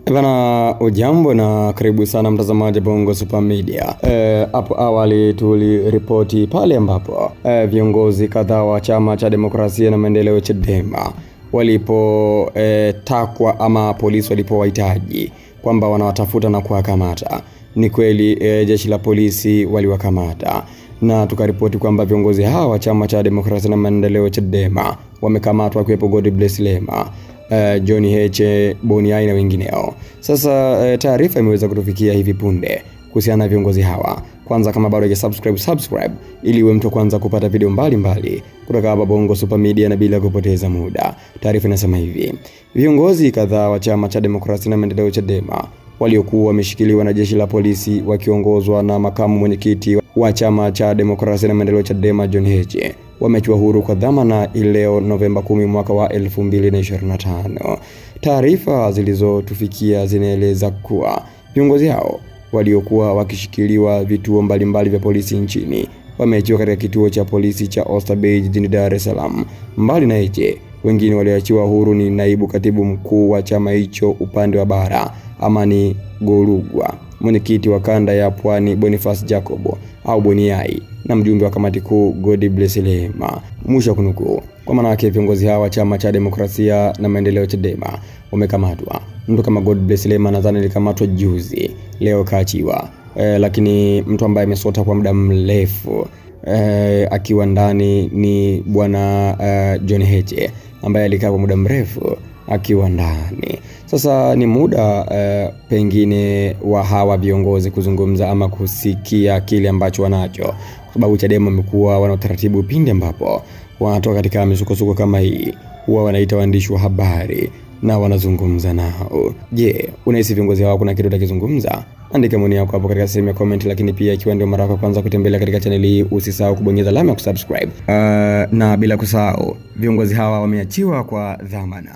Bana, ujambo na karibu sana mtazamaji Bongo Super Media. Hapo awali tuliripoti pale ambapo viongozi kadhaa wa chama cha demokrasia na maendeleo Chadema walipo takwa ama polisi walipowahitaji kwamba wanawatafuta na kuwakamata. Ni kweli jeshi la polisi waliwakamata, na tukaripoti kwamba viongozi hawa wa chama cha demokrasia na maendeleo Chadema wamekamatwa, kuwepo Godbless Lema, John Heche, Boniai na wengineo. Sasa taarifa imeweza kutufikia hivi punde kuhusiana na viongozi hawa. Kwanza, kama bado subscribe ili uwe mtu kwanza kupata video mbalimbali kutoka hapa Bongo Super Media, na bila kupoteza muda. Taarifa inasema hivi: viongozi kadhaa wa chama cha demokrasia na maendeleo Chadema waliokuwa wameshikiliwa na jeshi la polisi wakiongozwa na makamu mwenyekiti wa chama cha demokrasia na maendeleo Chadema John Heche wameachiwa huru kwa dhamana leo Novemba 10 mwaka wa 2025. Taarifa zilizotufikia zinaeleza kuwa viongozi hao waliokuwa wakishikiliwa vituo mbalimbali vya polisi nchini wameachiwa katika kituo cha polisi cha Oysterbay jijini Dar es Salaam. Mbali na Heche, wengine walioachiwa huru ni naibu katibu mkuu wa chama hicho upande wa bara Amani Golugwa, mwenyekiti wa kanda ya Pwani Boniface Jacob au Boniai, na mjumbe wa kamati kuu Godbless Lema. Mwisho kunukuu. Kwa maana yake viongozi hawa wa chama cha demokrasia na maendeleo Chadema wamekamatwa. Mtu kama Godbless Lema nadhani alikamatwa juzi, leo kaachiwa. Lakini mtu ambaye amesota kwa muda mrefu akiwa ndani ni bwana John Heche, ambaye alikaa kwa muda mrefu akiwa ndani. Sasa ni muda pengine wa hawa viongozi kuzungumza ama kusikia kile ambacho wanacho, kwa sababu Chadema wamekuwa wana utaratibu pindi ambapo wanatoka katika misukosuko kama hii, huwa wanaita waandishi wa habari na wanazungumza nao. Je, unahisi viongozi hao kuna kitu watakizungumza? Andika maoni yako hapo katika sehemu ya comment, lakini pia ikiwa ndio mara yako kwanza kutembelea katika channel hii, usisahau kubonyeza alama ya kusubscribe. Na bila kusahau, viongozi hawa wameachiwa kwa dhamana.